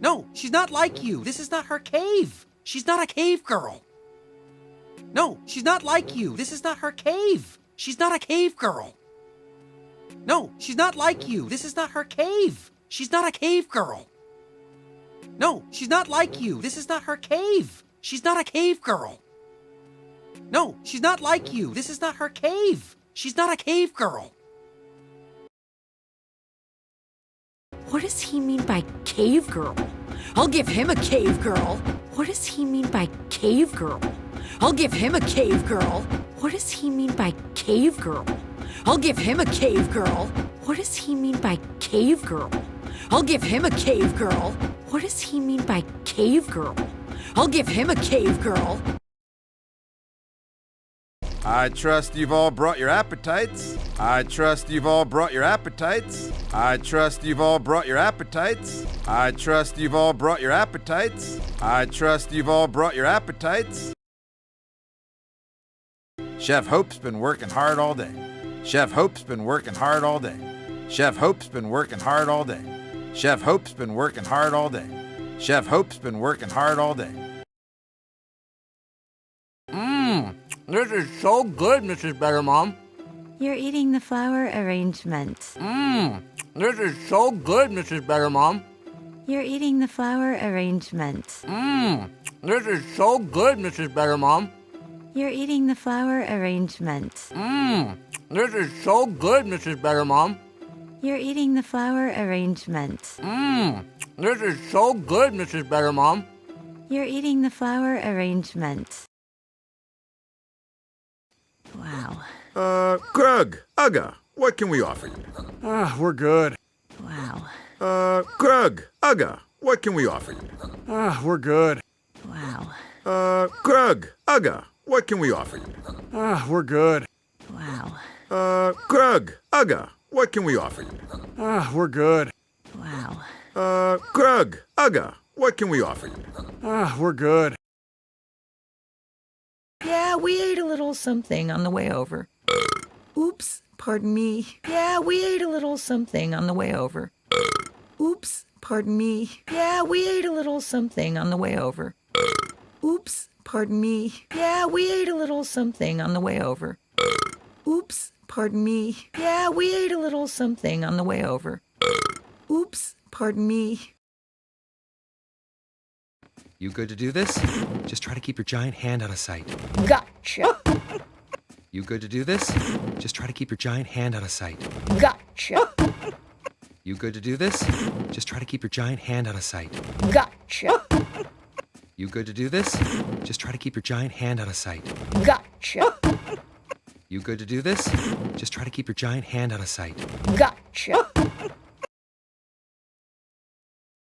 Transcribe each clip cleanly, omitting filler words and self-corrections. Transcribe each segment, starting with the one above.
No, she's not like you. This is not her cave. She's not a cave girl. No, she's not like you. This is not her cave. She's not a cave girl. No, she's not like you. This is not her cave. She's not a cave girl. No, she's not like you. This is not her cave. She's not a cave girl. No, she's not like you. This is not her cave. She's not a cave girl. What does he mean by cave girl? I'll give him a cave girl. What does he mean by cave girl? I'll give him a cave girl. What does he mean by cave girl? I'll give him a cave girl. What does he mean by cave girl? I'll give him a cave girl. What does he mean by cave girl? I'll give him a cave girl. I trust you've all brought your appetites. I trust you've all brought your appetites. I trust you've all brought your appetites. I trust you've all brought your appetites. I trust you've all brought your appetites. Chef Hope's been working hard all day. Chef Hope's been working hard all day. Chef Hope's been working hard all day. Chef Hope's been working hard all day. Chef Hope's been working hard all day. This is so good, Mrs. Bettermom. You're eating the flower arrangement. This is so good, Mrs. Bettermom. You're eating the flower arrangement. This is so good, Mrs. Bettermom. You're eating the flower arrangement. This is so good, Mrs. Bettermom. You're eating the flower arrangement. This is so good, Mrs. Bettermom. You're eating the flower arrangement. Wow. Grug, Ugga, what can we offer you? We're good. Wow. Grug, Ugga, what can we offer you? We're good. Wow. Grug, Ugga, what can we offer you? We're good. Wow. Grug, Ugga, what can we offer you? We're good. Wow. Grug, Ugga, what can we offer you? We're good. Yeah, we ate a little something on the way over. Oops, pardon me. Yeah, we ate a little something on the way over. Oops, pardon me. Yeah, we ate a little something on the way over. Oops, pardon me. Yeah, we ate a little something on the way over. Oops, pardon me. Yeah, we ate a little something on the way over. Oops, pardon me. You good to do this? Just try to keep your giant hand out of sight. Gotcha. You good to do this? Just try to keep your giant hand out of sight. Gotcha. You good to do this? Just try to keep your giant hand out of sight. Gotcha. You good to do this? Just try to keep your giant hand out of sight. Gotcha. You good to do this? Just try to keep your giant hand out of sight. Gotcha.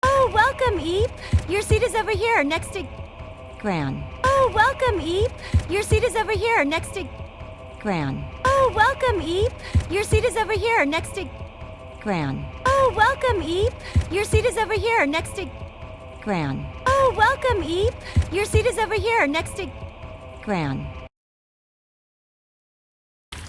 Oh, welcome, Eep. Your seat is over here next to Gran. Oh, welcome, Eep. Your seat is over here next to Gran. Oh, welcome, Eep. Your seat is over here next to Gran. Oh, welcome, Eep. Your seat is over here next to Gran. Oh, welcome, Eep. Your seat is over here next to Gran.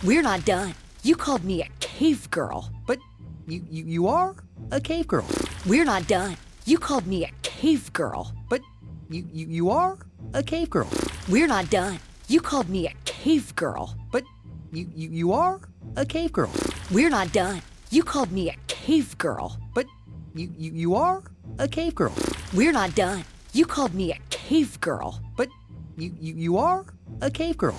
We're not done. You called me a cave girl. But you are a cave girl. We're not done. You called me a cave girl. But you are a cave girl. We're not done. You called me a cave girl. But you are a cave girl. We're not done. You called me a cave girl. But you are a cave girl. We're not done. You called me a cave girl. But you are a cave girl.